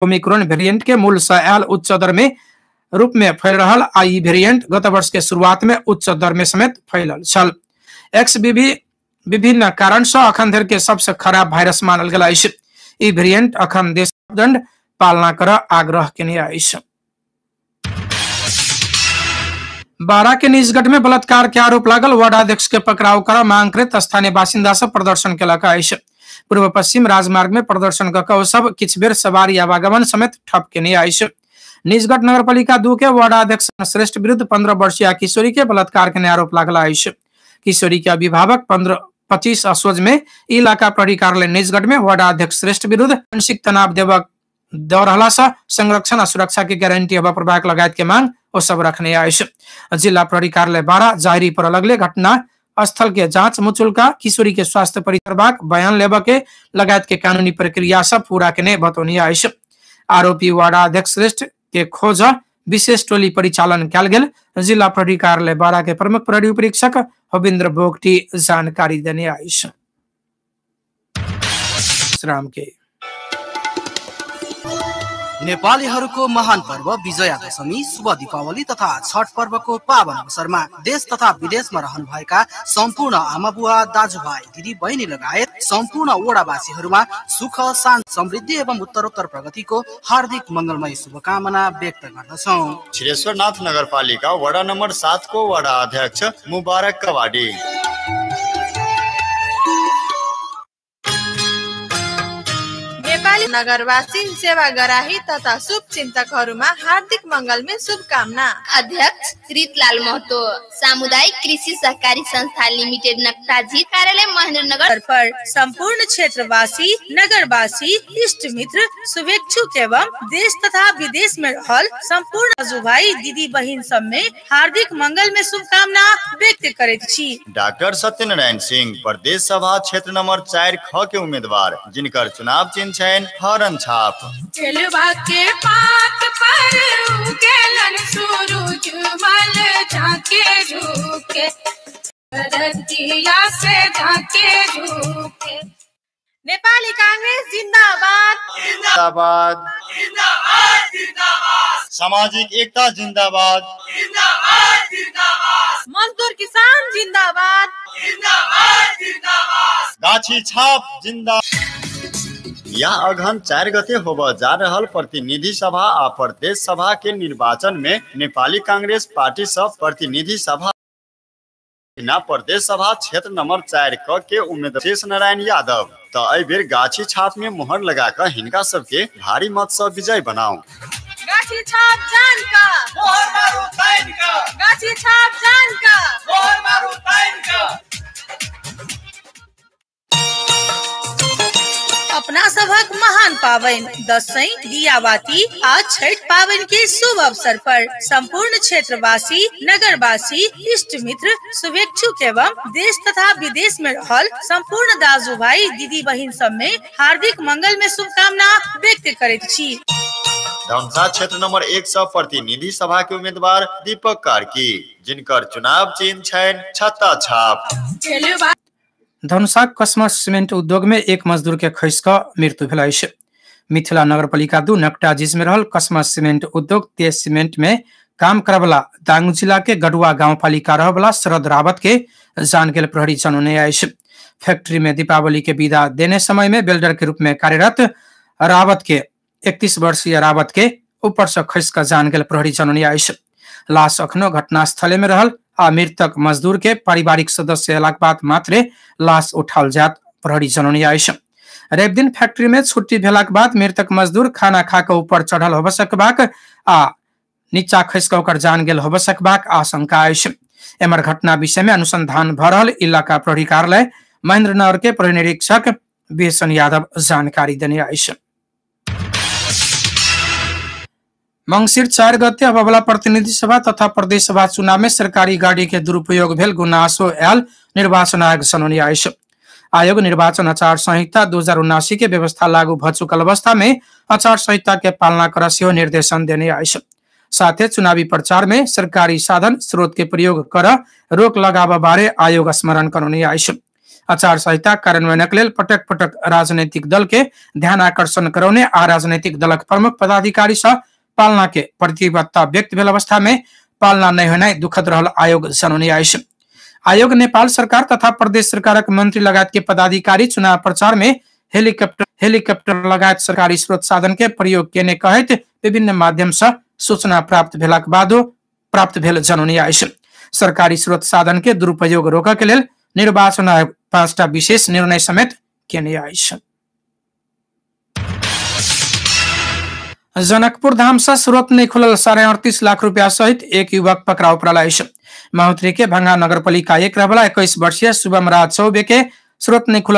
Omicron variant के मूल सयाल उच्च दर में रूप में फैल रहा ई वेरिएंट गत वर्ष के शुरुआत में उच्च दर में समेत फैलल छल। XBB विभिन्न कारण से अखन धर के सबसे खराब वायरस मानल गेल अछि। ई वेरिएंट अखन देश दंड पालना कर आग्रह केने अछि। बारा के निजगढ़ में बलात्कार के आरोप लागल वार्ड अध्यक्ष के पकड़ाव कर मांग करत स्थानीय बासिंदा सब प्रदर्शन केलक अछि। पूर्व पश्चिम राजमार्ग में प्रदर्शन कऽ कऽ सब किछ बेर सवारी आवागमन समेत ठप केने अछि। निजगढ़ नगरपालिका 2 के वार्ड अध्यक्ष श्रेष्ठ विरुद्ध 15 वर्षीय किशोरी के बलात्कार के आरोप लागल अछि। किशोरी के अभिभावक 25 असोज में इलाका प्रहरी कार्यालय निजगढ़ में वार्ड अध्यक्ष श्रेष्ठ विरुद्ध मानसिक तनाव दे रहला से संरक्षण और सुरक्षा के गारंटी हवा प्रभाग लगायत के मांग ओ सब रखने अछि। जिला प्रहरी कार्यालय 12 जारी पर लगले घटना स्थल के जांच मुचुलका किशोरी के स्वास्थ्य परीक्षण बयान लेबा के लगायत के कानूनी प्रक्रिया सब पूरा केने बतौनी अछि। आरोपी वार्ड अध्यक्ष श्रेष्ठ के खोज विशेष टोली परिचालन कल गेल। जिला प्रहरी कार्यालय 12 के प्रमुख प्रहरी परीक्षक हविंद्र बोगटी जानकारी देने अछि। श्राम के नेपालीहरूको महान पर्व विजया दशमी, शुभ दीपावली तथा छठ पर्वको पावन अवसरमा देश तथा विदेशमा रहनुभएका सम्पूर्ण आमाबुवा, दाजुभाइ, दिदी बहिनी लगायत सम्पूर्ण वडावासीहरूमा सुख, शान्ति, समृद्धि एवं उत्तरोत्तर प्रगतिको हार्दिक मङ्गलमय शुभकामना व्यक्त गर्दछौँ। श्रीश्वरनाथ नगरपालिका वडा नम्बर 7 को वडा अध्यक्ष मुबारक कवाडी। नगरवासी, सेवाग्राही तथा शुभ चिन्तकहरूमा हार्दिक मङ्गलमय शुभकामना। अध्यक्ष रीतलाल महतो, सामुदायिक कृषि सहकारी संस्थान लिमिटेड नक्ताजी, कार्यालय महेन्द्रनगर। पर संपूर्ण क्षेत्रवासी, नगरवासी, इष्ट मित्र, शुभेच्छुक एवं देश तथा विदेश में रहल संपूर्ण दाजुभाइ, दीदी बहिन सब में हार्दिक मंगलमय शुभकामना व्यक्त करैत छी। डॉक्टर सत्यनारायण सिंह, प्रदेश सभा क्षेत्र नंबर 4 ख के उम्मीदवार, जिनकर चुनाव चिन्ह छनि हरन छाप। चलवा के पात पर उगेलन सूरज मल झाके झुके, रतिया से झाके झुके। नेपाली कांग्रेस जिंदाबाद जिंदाबाद जिंदाबाद जिंदाबाद। सामाजिक एकता जिंदाबाद जिंदाबाद जिंदाबाद। मजदूर किसान जिंदाबाद जिंदाबाद जिंदाबाद। गाछी छाप जिंदाबाद। यह अगहन 4 गते होब जा रहल प्रतिनिधि सभा आ प्रदेश सभा के निर्वाचन में नेपाली कांग्रेस पार्टी सब प्रतिनिधि सभा प्रदेश सभा क्षेत्र नंबर 4 क के उम्मीदवार शेष नारायण यादव तो एहि बेर गाछी छाप में मोहर लगाकर हिनका सबके भारी मत से विजय बनाओ। गाछी छाप जान का मोहर मारू तैन का, गाछी छाप जान का मोहर मारू तैन का। अपना सभक महान पावन दशैं, दियाबाती आ छठ पावन के शुभ अवसर पर संपूर्ण क्षेत्रवासी, नगरवासी, इष्ट मित्र, शुभेच्छुक एवं देश तथा विदेश में रहल संपूर्ण दाजू भाई, दीदी बहिन सब में हार्दिक मंगल में शुभकामना व्यक्त करैत छी। धमसा क्षेत्र नंबर 100 प्रतिनिधि सभा के उम्मीदवार दीपक कार्की, जिनकर चुनाव चिन्ह छनि छत्ता छाप। धनुषा कस्मा सीमेंट उद्योग में एक मजदूर के खसि कऽ मृत्यु भेल अछि। मिथिला नगरपालिका 2 नकटाजीज में रहल कस्मा सीमेंट उद्योग तेज सीमेंट में काम करे वाला दांग जिला के गडुआ गाँव पालिका रह वाला शरद रावत के जान गेल प्रहरी जनौने अछि। फैक्ट्री में दीपावली के विदा देने समय में बेल्डर के रूप में कार्यरत रावत के 31 वर्षीय रावत के ऊपर से खसि कऽ जान गेल प्रहरी जनौने अछि। लाश अखनो घटनास्थल में रहल आ मृतक मजदूर के पारिवारिक सदस्य अयलाक बाद मात्रे लाश उठाओल जात प्रहरी जनौने अछि। रवि दिन फैक्ट्री में छुट्टी भेलाक बाद मृतक मजदूर खाना खा के ऊपर चढ़ल होब सकबाक आ नीचा खसि कऽ ओकर जान गेल होब सकबाक आशंका अछि। एमर घटना विषय में अनुसंधान भ रहल इलाका प्रहरी कार्यालय महेन्द्रनगर के प्रहरी निरीक्षक बेसन यादव जानकारी देने अछि। मंगसिर 4 गते होबवला प्रतिनिधि सभा तथा प्रदेश सभा चुनाव में सरकारी गाड़ी के दुरुपयोग भेल गुनासो आयल निर्वाचन आयोग जनौने अछि। आयोग निर्वाचन आचार संहिता 2079 के व्यवस्था लागू भ चुकल अवस्था में आचार संहिता के पालना कर सेहो निर्देशन देने अछि। साथ ही चुनावी प्रचार में सरकारी साधन स्रोत के प्रयोग कर रोक लगाबा बारे आयोग स्मरण करौने अछि। आचार संहिता कार्यान्वयनक लेल पटक पटक राजनीतिक दल के ध्यान आकर्षण कराउने आ राजनीतिक दलक प्रमुख पदाधिकारी सँ पालना के प्रतिबद्धता व्यक्त भेल अवस्था में पालना नहीं होनाइ दुखद रहल आयोग जनौने अछि। आयोग नेपाल सरकार तथा प्रदेश सरकारक मंत्री लगायत के पदाधिकारी चुनाव प्रचार में हेलीकॉप्टर लगायत सरकारी स्रोत साधन के प्रयोग केने कहैत विभिन्न माध्यम से सूचना प्राप्त भेलाक बादो प्राप्त भेल जनौने अछि। सरकारी स्रोत साधन के दुरुपयोग रोकऽ के लेल निर्वाचन आयोग 5टा विशेष निर्णय समेत केने अछि। जनकपुर धाम से स्रोत नहीं खुलल 38.5 लाख रुपया सहित एक युवक पकड़ाउ पड़ल अछि। महोत्तरी के भंगा नगरपालिका 1 रहला 21 वर्षीय शुभम राज चौबे के स्रोत नहीं खुलल